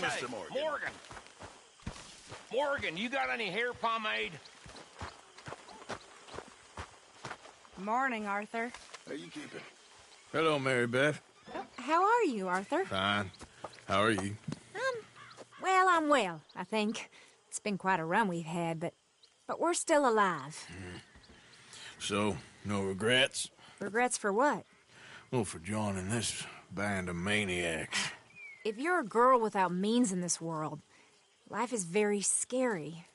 morning, Mr. Morgan. Morgan, you got any hair pomade? Morning, Arthur. How you keeping? Hello, Mary Beth. How are you, Arthur? Fine. How are you? Well, I'm well, I think. It's been quite a run we've had, but we're still alive. So, no regrets? Regrets for what? Well, for joining this band of maniacs. If you're a girl without means in this world, life is very scary.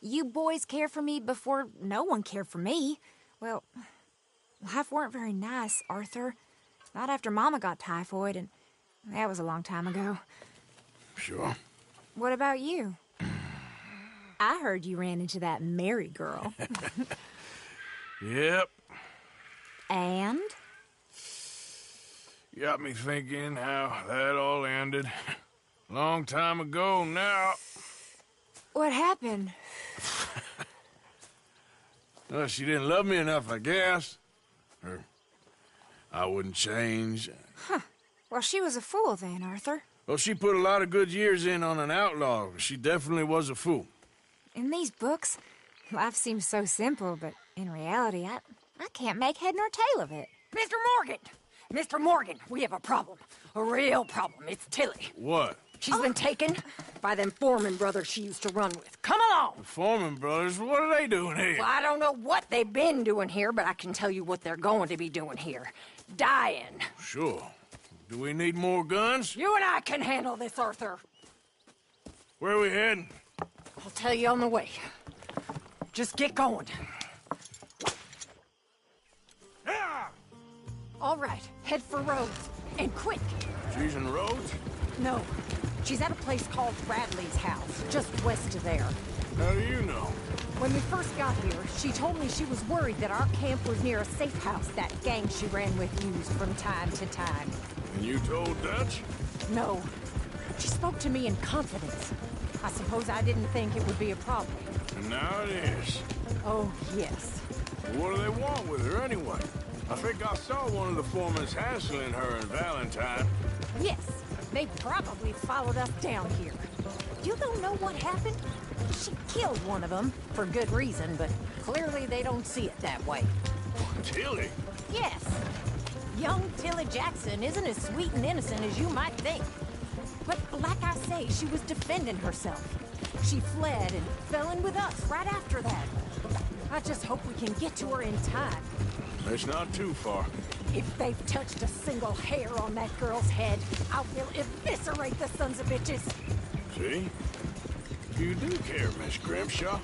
You boys cared for me before no one cared for me. Well, life weren't very nice, Arthur. Not after Mama got typhoid, and that was a long time ago. Sure. What about you? I heard you ran into that Mary girl. Yep. And? Got me thinking how that all ended. Long time ago now. What happened? Well, she didn't love me enough, I guess. Or I wouldn't change. Well, she was a fool then, Arthur. Well, she put a lot of good years in on an outlaw. She definitely was a fool. In these books, life seems so simple, but in reality, I can't make head nor tail of it. Mr. Morgan! Mr. Morgan, we have a problem. A real problem. It's Tilly. What? She's been taken by them Foreman brothers she used to run with. Come along! The Foreman brothers? What are they doing here? Well, I don't know what they've been doing here, but I can tell you what they're going to be doing here. Dying. Sure. Do we need more guns? You and I can handle this, Arthur. Where are we heading? I'll tell you on the way. Just get going. All right, head for Rhodes. And quick. She's in Rhodes? No, she's at a place called Bradley's house, just west of there. How do you know? When we first got here, she told me she was worried that our camp was near a safe house that gang she ran with used from time to time. And you told Dutch? No, she spoke to me in confidence. I suppose I didn't think it would be a problem. And now it is. Oh, yes. What do they want with her anyway? I think I saw one of the foremans hassling her and Valentine. Yes, they probably followed us down here. You don't know what happened? She killed one of them, for good reason, but clearly they don't see it that way. Tilly? Yes. Young Tilly Jackson isn't as sweet and innocent as you might think. But like I say, she was defending herself. She fled and fell in with us right after that. I just hope we can get to her in time. It's not too far. If they've touched a single hair on that girl's head, I will eviscerate the sons of bitches. See? You do care, Miss Grimshaw.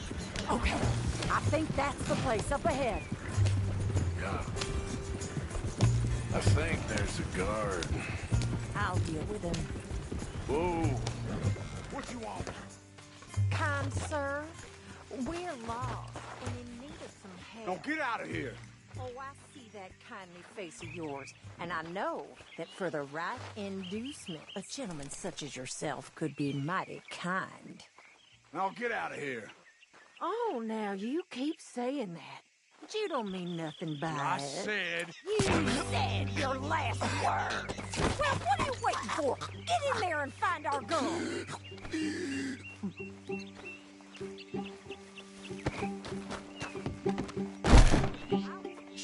Okay, I think that's the place up ahead. Yeah. I think there's a guard. I'll deal with him. Whoa. What you want? Kind sir, we're lost and in need of some help. Don't get out of here. Oh, I see that kindly face of yours, and I know that for the right inducement, a gentleman such as yourself could be mighty kind. Now get out of here. Oh, now you keep saying that. But you don't mean nothing by I it. said... You said your last word. Well, what are you waiting for? Get in there and find our gun.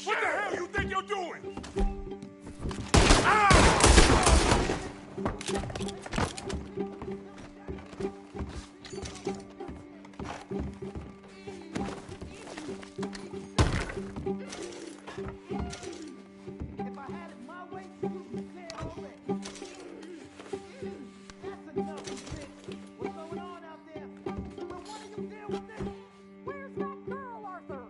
What the hell you think you're doing? If I had it my way, you'd be dead already. That's enough, bitch. What's going on out there? Will one of you deal with this? Where's that girl, Arthur?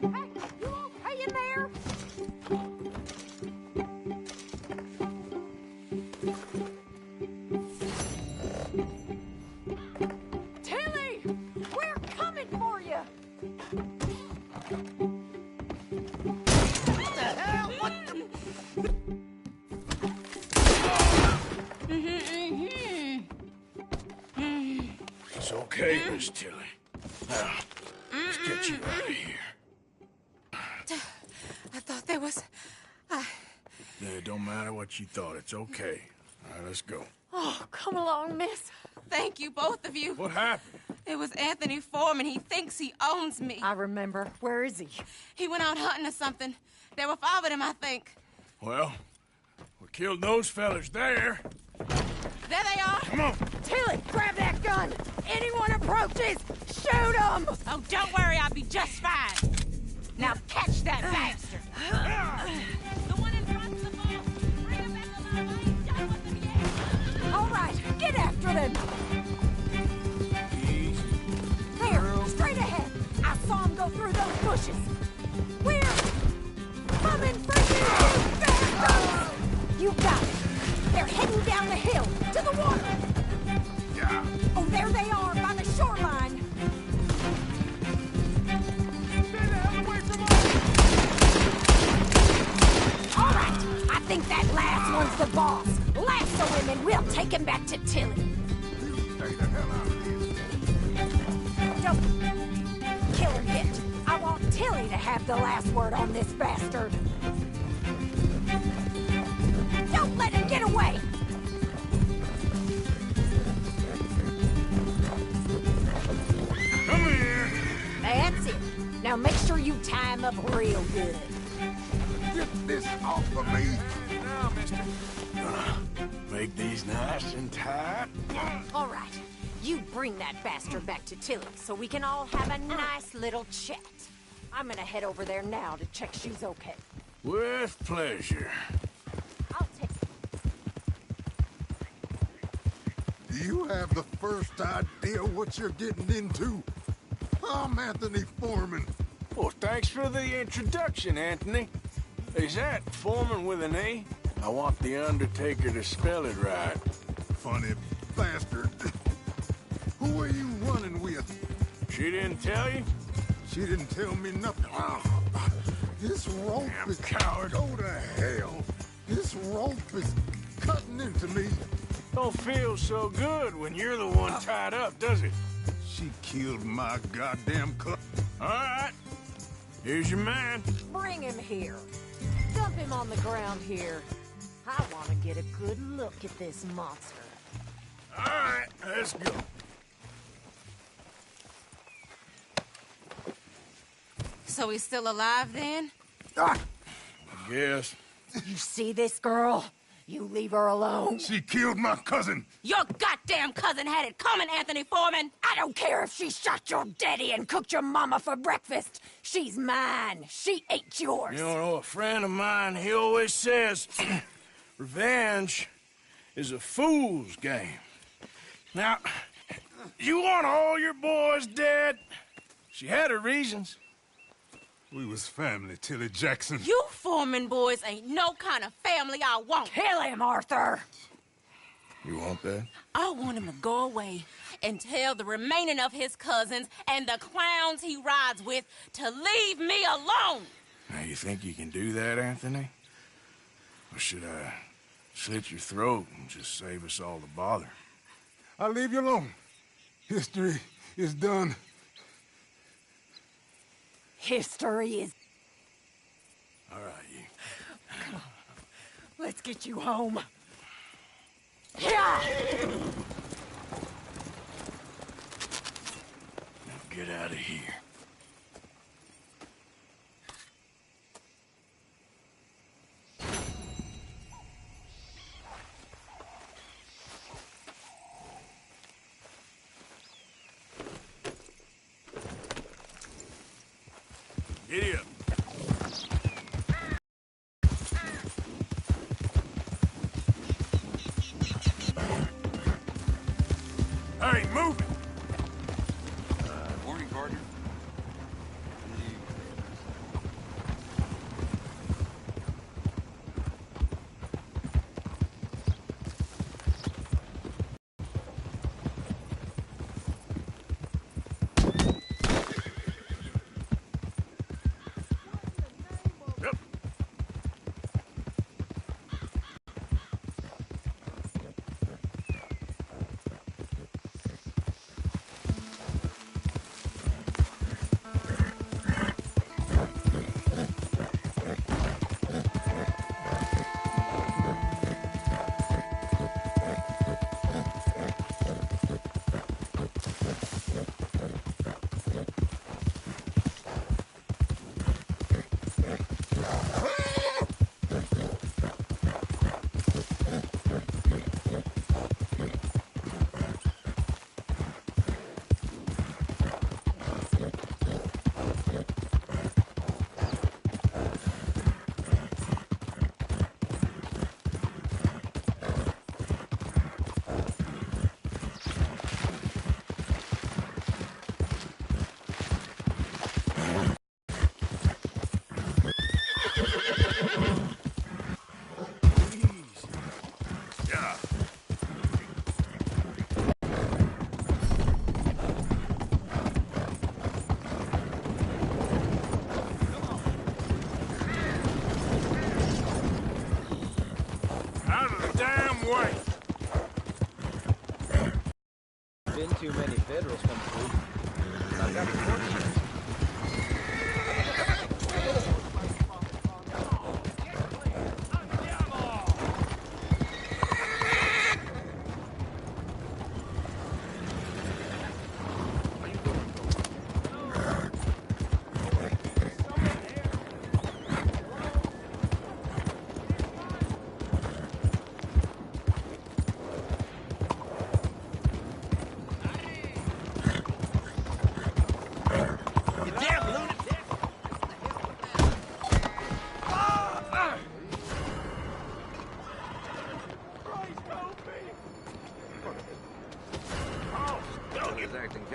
Hey, you okay in there? Tilly! We're coming for you! It's okay, Miss Tilly. Now, get you out of here. I thought there was... Yeah, it don't matter what you thought. It's okay. All right, let's go. Oh, come along, miss. Thank you, both of you. What happened? It was Anthony Foreman. He thinks he owns me. I remember. Where is he? He went out hunting or something. There were 5 of them, I think. Well, we killed those fellas there. There they are. Come on. Tilly, grab that gun. Anyone approaches, shoot them. Oh, don't worry. I'll be just fine. Now catch that bastard. The one in front's the ball. Bring him back alive. I ain't done with him yet. All right, get after them. Easy. There, straight ahead. I saw him go through those bushes. Where? Coming for you, you bastard! You got it. They're heading down the hill, to the water. Yeah. Oh, there they are, by the shoreline. Stay the hell away from us! All right, I think that last one's the boss. Lasso him and we'll take him back to Tilly. Stay the hell out of here. Don't kill him yet. I want Tilly to have the last word on this bastard. Don't let him get away! Come here. That's it. Now make sure you tie him up real good. Get this off of me. Now, mister. Gonna make these nice and tight. All right, you bring that bastard back to Tilly so we can all have a nice little chat. I'm gonna head over there now to check she's okay. With pleasure. I'll take... Do you have the first idea what you're getting into? I'm Anthony Foreman. Well, thanks for the introduction, Anthony. Is that Foreman with an A? I want the Undertaker to spell it right. Funny bastard. Who are you running with? She didn't tell you? She didn't tell me nothing. This rope Damn is... coward. Go to hell. This rope is cutting into me. Don't feel so good when you're the one tied up, does it? She killed my goddamn cousin. All right. Here's your man. Bring him here. Dump him on the ground here. I want to get a good look at this monster. All right, let's go. So he's still alive then? Yes. You see this girl? You leave her alone. She killed my cousin. Your goddamn cousin had it coming, Anthony Foreman. I don't care if she shot your daddy and cooked your mama for breakfast. She's mine. She ate yours. You know, a friend of mine, he always says, revenge is a fool's game. Now, you want all your boys dead? She had her reasons. We was family, Tilly Jackson. You Foreman boys ain't no kind of family I want. Kill him, Arthur. You want that? I want him to go away and tell the remaining of his cousins and the clowns he rides with to leave me alone. Now, you think you can do that, Anthony? Or should I slit your throat and just save us all the bother? I'll leave you alone. History is done. History is... All right, you. Come on. Let's get you home. Yeah! Now get out of here. Giddy up. Hey, move it! Morning, partner. Yep. been too many Federals come through. I've got reports.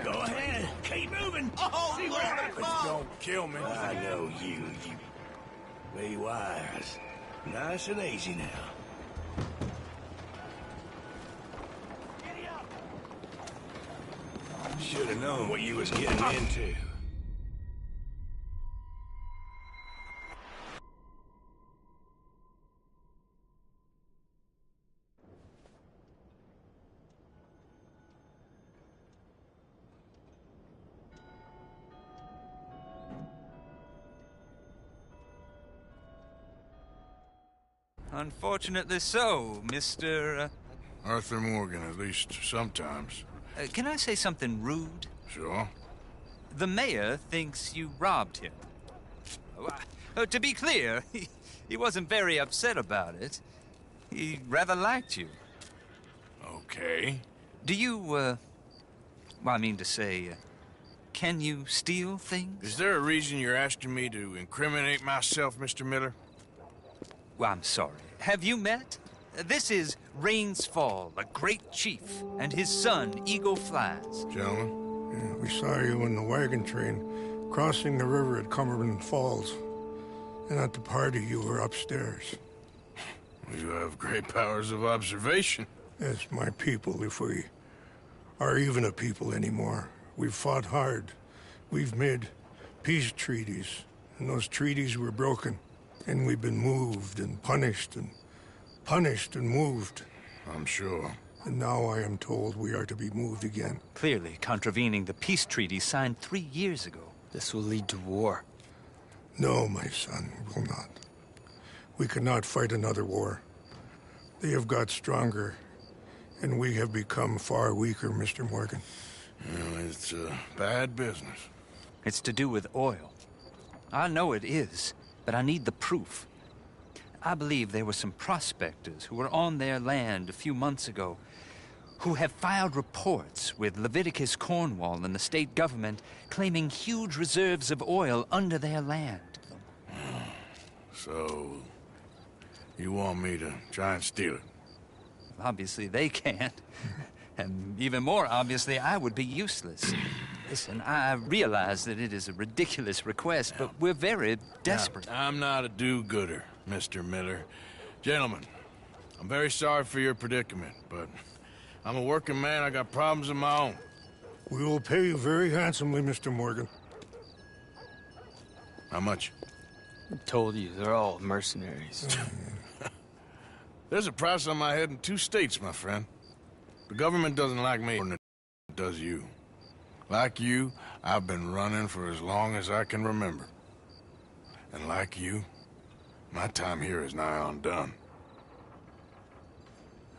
Go ahead. Keep moving. Oh, See what happens. Don't kill me. I know you. Lay wires. Nice and easy now. Should have known what you was getting into. Unfortunately so, Mr. Arthur Morgan, at least sometimes. Can I say something rude? Sure. The mayor thinks you robbed him. To be clear, he wasn't very upset about it. He rather liked you. Okay. Do you, well, I mean to say, can you steal things? Is there a reason you're asking me to incriminate myself, Mr. Miller? Well, I'm sorry. Have you met? This is Rains Fall, a great chief, and his son, Eagle Flies. Gentlemen? Yeah, we saw you in the wagon train crossing the river at Cumberland Falls. And at the party, you were upstairs. You have great powers of observation. Yes, my people, if we are even a people anymore. We've fought hard. We've made peace treaties, and those treaties were broken. And we've been moved and punished and punished and moved. I'm sure. And now I am told we are to be moved again. Clearly contravening the peace treaty signed 3 years ago. This will lead to war. No, my son, will not. We cannot fight another war. They have got stronger, and we have become far weaker, Mr. Morgan. Well, it's bad business. It's to do with oil. I know it is, but I need the proof. I believe there were some prospectors who were on their land a few months ago who have filed reports with Leviticus Cornwall and the state government claiming huge reserves of oil under their land. So, you want me to try and steal it? Obviously they can't. And even more obviously, I would be useless. Listen, I realize that it is a ridiculous request, but we're very desperate. Now, I'm not a do-gooder, Mr. Miller. Gentlemen, I'm very sorry for your predicament, but I'm a working man. I got problems of my own. We will pay you very handsomely, Mr. Morgan. How much? I told you, they're all mercenaries. There's a price on my head in 2 states, my friend. The government doesn't like me more than it does you. Like you, I've been running for as long as I can remember. And like you, my time here is nigh undone.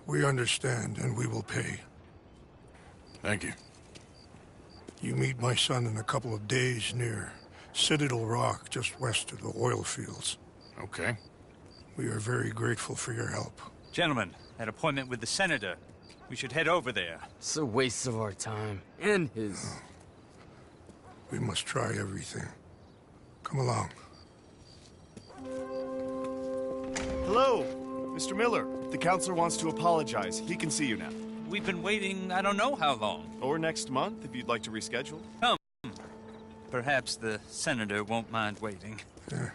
We understand, and we will pay. Thank you. You meet my son in a couple of days near Citadel Rock, just west of the oil fields. Okay. We are very grateful for your help. Gentlemen, that appointment with the senator. We should head over there. It's a waste of our time. And his. We must try everything. Come along. Hello, Mr. Miller. The counselor wants to apologize. He can see you now. We've been waiting I don't know how long. Or next month, if you'd like to reschedule. Come. Perhaps the senator won't mind waiting. Yeah.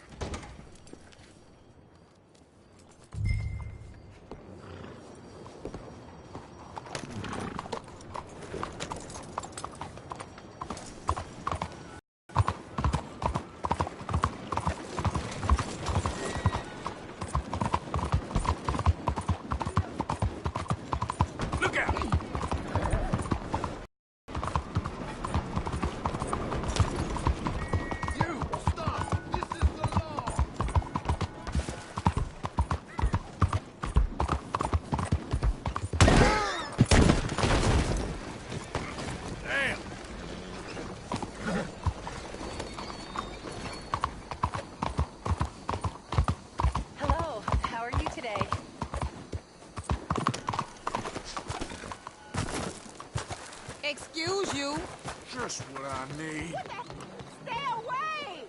Excuse you. Just what I need. Stay away!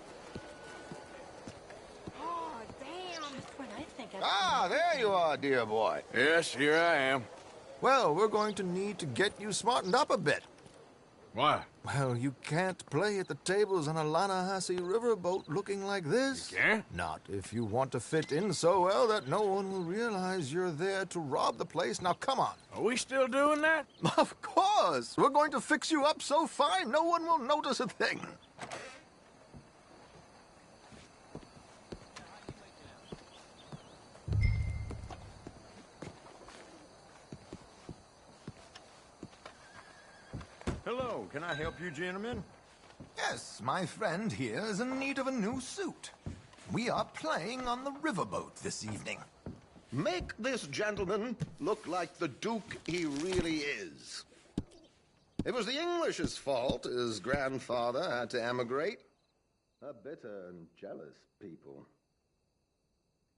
Oh, damn. That's what I think of. Ah, there you are, dear boy. Yes, here I am. Well, we're going to need to get you smartened up a bit. Why? Well, you can't play at the tables on a Lannahechee riverboat looking like this. You can't? Not if you want to fit in so well that no one will realize you're there to rob the place. Now, come on. Are we still doing that? Of course. We're going to fix you up so fine no one will notice a thing. Hello, can I help you, gentlemen? Yes, my friend here is in need of a new suit. We are playing on the riverboat this evening. Make this gentleman look like the Duke he really is. It was the English's fault his grandfather had to emigrate. A bitter and jealous people.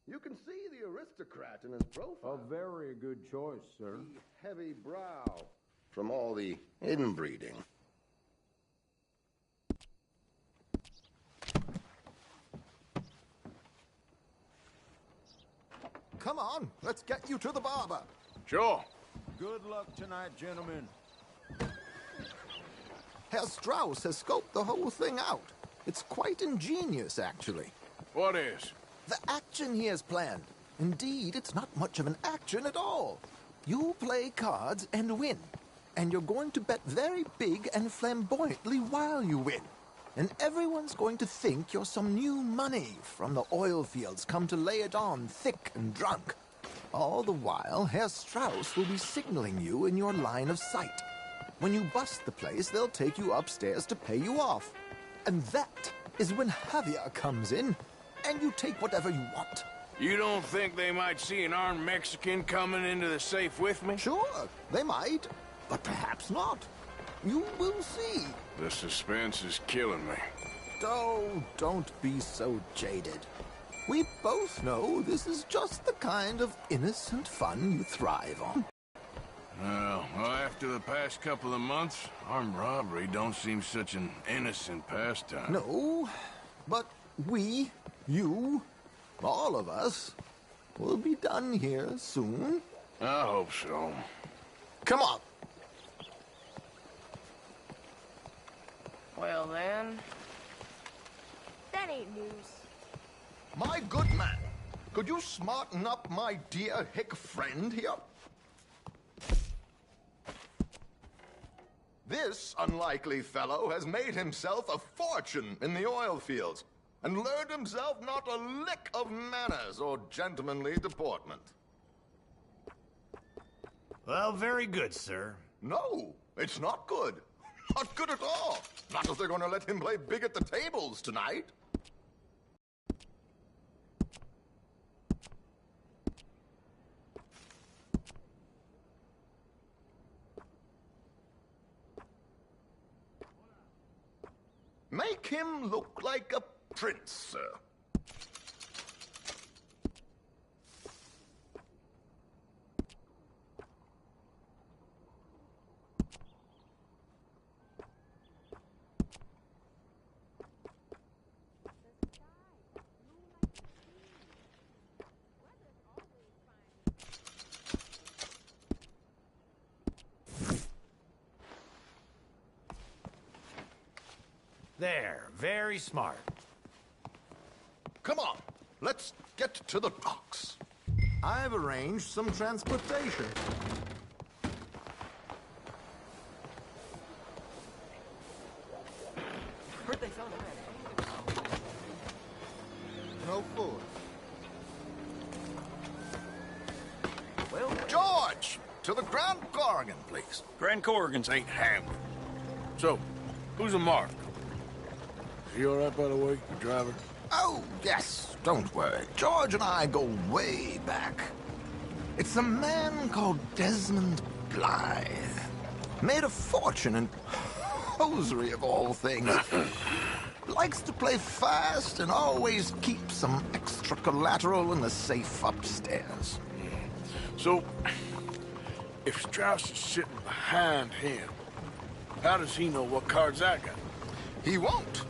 You can see the aristocrat in his profile. A very good choice, sir. The heavy brow from all the inbreeding. Come on, let's get you to the barber. Sure. Good luck tonight, gentlemen. Herr Strauss has scoped the whole thing out. It's quite ingenious, actually. What is? The action he has planned. Indeed, it's not much of an action at all. You play cards and win. And you're going to bet very big and flamboyantly while you win. And everyone's going to think you're some new money from the oil fields come to lay it on thick and drunk. All the while, Herr Strauss will be signaling you in your line of sight. When you bust the place, they'll take you upstairs to pay you off. And that is when Javier comes in, and you take whatever you want. You don't think they might see an armed Mexican coming into the safe with me? Sure, they might, but perhaps not. You will see. The suspense is killing me. Oh, don't be so jaded. We both know this is just the kind of innocent fun you thrive on. Well, after the past couple of months, armed robbery don't seem such an innocent pastime. No, but we, you, all of us, will be done here soon. I hope so. Come on. Well then, that ain't news. My good man, could you smarten up my dear hick friend here? This unlikely fellow has made himself a fortune in the oil fields and learned himself not a lick of manners or gentlemanly deportment. Well, very good, sir. No, it's not good. Not good at all. Not if they're going to let him play big at the tables tonight. Make him look like a prince, sir. There, very smart. Come on, let's get to the docks. I've arranged some transportation. Heard they found a man. No food. Well, George, to the Grand Corrigan, please. Grand Corrigans ain't Hamlet. So, who's a mark? Is he all right, by the way, the driver? Oh, yes, don't worry. George and I go way back. It's a man called Desmond Blythe. Made a fortune in hosiery of all things. Likes to play fast and always keep some extra collateral in the safe upstairs. So, if Strauss is sitting behind him, How does he know what cards I got? He won't.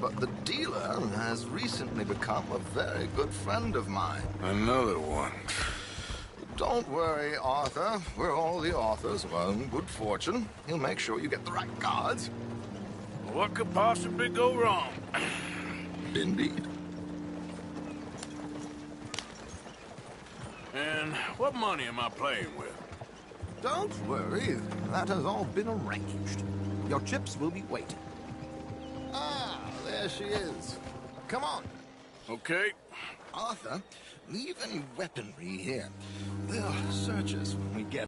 But the dealer has recently become a very good friend of mine. Another one. Don't worry, Arthur. We're all the authors of our own good fortune. He'll make sure you get the right cards. What could possibly go wrong? Indeed. And what money am I playing with? Don't worry. That has all been arranged. Your chips will be waiting. Ah, there she is. Come on. Okay. Arthur, leave any weaponry here. They'll search us when we get